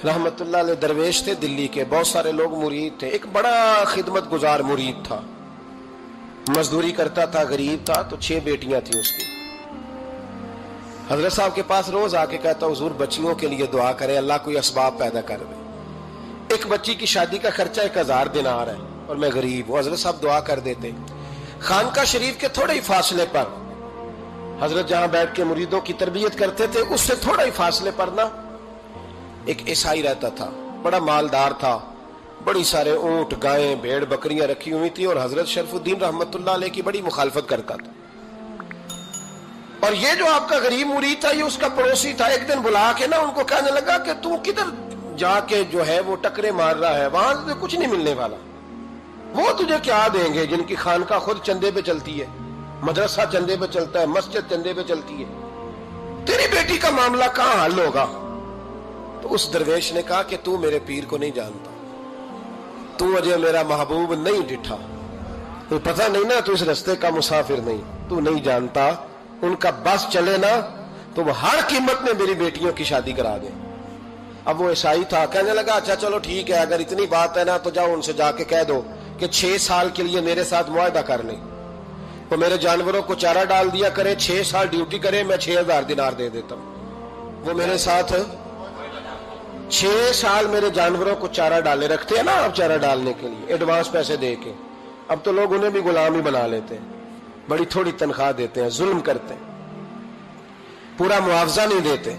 रहमतुल्लाह अलैह दरवेश थे दिल्ली के, बहुत सारे लोग मुरीद थे। एक बड़ा खिदमत गुजार मुरीद था, मजदूरी करता था, गरीब था। तो 6 बेटियां थी उसकी। हजरत साहब के पास रोज आके कहता, हुजूर बच्चियों के लिए दुआ करें, अल्लाह कोई असबाब पैदा कर दे। एक बच्ची की शादी का खर्चा 1000 दिनार है और मैं गरीब हूं। हजरत साहब दुआ कर देते। खानका शरीफ के थोड़े ही फासले पर, हजरत जहां बैठ के मुरीदों की तरबियत करते थे, उससे थोड़ा ही फासले पर ना एक ईसाई रहता था, बड़ा मालदार था, बड़ी सारे ऊंट, गायें, भेड़, बकरियां रखी हुई थी और हजरत शरफुद्दीन रहमतुल्लाह अलैह की बड़ी मुखालफत करता था। और ये जो आपका गरीब मुरीद था, ये उसका पड़ोसी था। एक दिन बुला के ना उनको कहने लगा कि तू किधर जाके जो है वो टकरे मार रहा है, वहां से कुछ नहीं मिलने वाला। वो तुझे क्या देंगे जिनकी खानका खुद चंदे पे चलती है, मदरसा चंदे पे चलता है, मस्जिद चंदे पे चलती है, तेरी बेटी का मामला कहां हल होगा? तो उस दरवेश ने कहा कि तू मेरे पीर को नहीं जानता, तू अजय मेरा महबूब नहीं डिठा, तो पता नहीं ना, तू इस रास्ते का मुसाफिर नहीं, तू नहीं जानता। उनका बस चले ना तो वो हर कीमत में मेरी बेटियों की शादी करा दे। अब वो ईसाई था, कहने लगा अच्छा चलो ठीक है, अगर इतनी बात है ना तो जाओ उनसे जाके कह दो कि 6 साल के लिए मेरे साथ मुआहदा कर ले, वो मेरे जानवरों को चारा डाल दिया करे, 6 साल ड्यूटी करे, मैं 6000 दिनार दे देता हूं। वो मेरे साथ 6 साल मेरे जानवरों को चारा डाले रखते हैं ना, अब चारा डालने के लिए एडवांस पैसे दे के। अब तो लोग उन्हें भी गुलाम ही बना लेते हैं, बड़ी थोड़ी तनख्वाह देते हैं, जुल्म करते हैं, पूरा मुआवजा नहीं देते।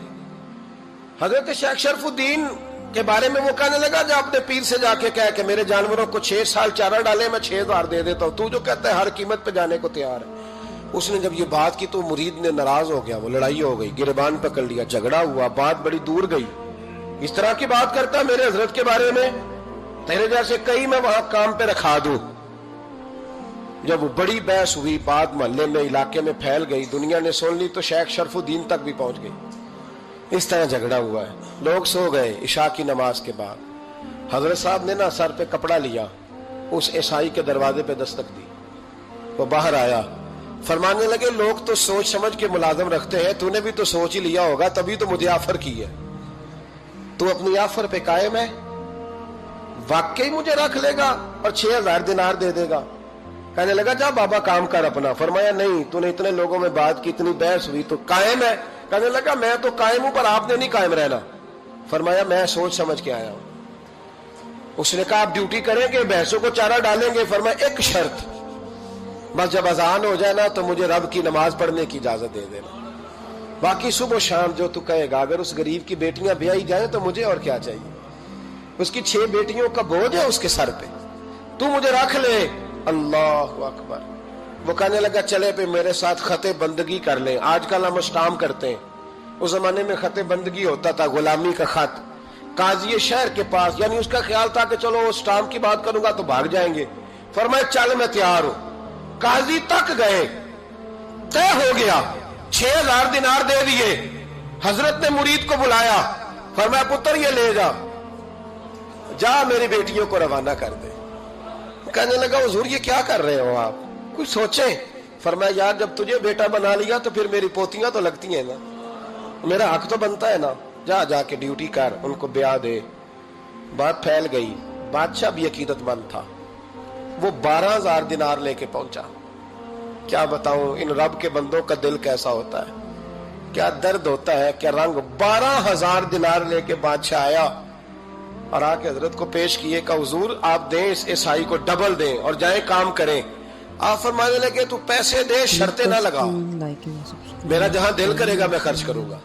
हजरत शेख शरफुद्दीन के बारे में वो कहने लगा, जो अपने पीर से जाके कह के मेरे जानवरों को 6 साल चारा डाले, मैं 6000 दे देता हूं, तू जो कहता है हर कीमत पे जाने को तैयार है। उसने जब ये बात की तो मुरीद ने नाराज हो गया, वो लड़ाई हो गई, गिरबान पकड़ लिया, झगड़ा हुआ, बात बड़ी दूर गई। इस तरह की बात करता मेरे हजरत के बारे में, तेरे जैसे कई मैं वहां काम पे रखा दूं। जब वो बड़ी बहस हुई, बात मोहल्ले में, इलाके में फैल गई, दुनिया ने सुन ली, तो शेख शरफुद्दीन तक भी पहुंच गई। इस तरह झगड़ा हुआ है। लोग सो गए इशा की नमाज के बाद। हजरत साहब ने ना सर पे कपड़ा लिया, उस ईसाई के दरवाजे पे दस्तक दी, वो बाहर आया, फरमाने लगे लोग तो सोच समझ के मुलाजम रखते हैं, तूने भी तो सोच ही लिया होगा, तभी तो मुझे ऑफर की है। तू अपनी ऑफर पे कायम है? वाकई मुझे रख लेगा और 6000 दिनार दे देगा? कहने लगा जा बाबा काम कर अपना। फरमाया नहीं, तूने इतने लोगों में बात की, इतनी बहस हुई, तो कायम है? कहने लगा मैं तो कायम हूं, पर आपने नहीं कायम रहना। फरमाया मैं सोच समझ के आया हूं। उसने कहा आप ड्यूटी करेंगे, भैंसों को चारा डालेंगे? फरमाया एक शर्त, बस जब अजान हो जाए ना तो मुझे रब की नमाज पढ़ने की इजाजत दे देना, बाकी सुबह शाम जो तू कहेगा। अगर उस गरीब की बेटियां ब्याही जाए तो मुझे और क्या चाहिए? उसकी 6 बेटियों का बोझ है उसके सर पे, तू मुझे रख ले। अल्लाह अकबर। वो कहने लगा चले पे मेरे साथ खते बंदगी कर ले। आजकल हम स्टाम करते हैं, उस जमाने में खते बंदगी होता था, गुलामी का खत, काजी शहर के पास, यानी उसका ख्याल था कि चलो स्टाम की बात करूंगा तो भाग जाएंगे। फरमाया चल मैं तैयार हूं। काजी तक गए, तय हो गया, 6000 दिनार दे दिए। हजरत ने मुरीद को बुलाया, फरमाया पुत्र ये ले जा, जा मेरी बेटियों को रवाना कर दे। कहने लगा हुजूर ये क्या कर रहे हो आप, कुछ सोचे? फरमाया यार जब तुझे बेटा बना लिया तो फिर मेरी पोतियां तो लगती हैं ना, मेरा हक तो बनता है ना, जा जाके ड्यूटी कर, उनको ब्याह दे। बात फैल गई, बादशाह भी अकीदतमंद था, वो 12000 दिनार लेके पहुंचा। क्या बताऊं इन रब के बंदों का दिल कैसा होता है, क्या दर्द होता है, क्या रंग। 12000 दिनार लेके बादशाह आया और आके हजरत को पेश किए, का हुजूर आप दें इस ईसाई को, डबल दें और जाए काम करें। आप फरमाने लगे तू पैसे दे, शर्तें ना लगा, मेरा जहां दिल करेगा मैं खर्च करूंगा।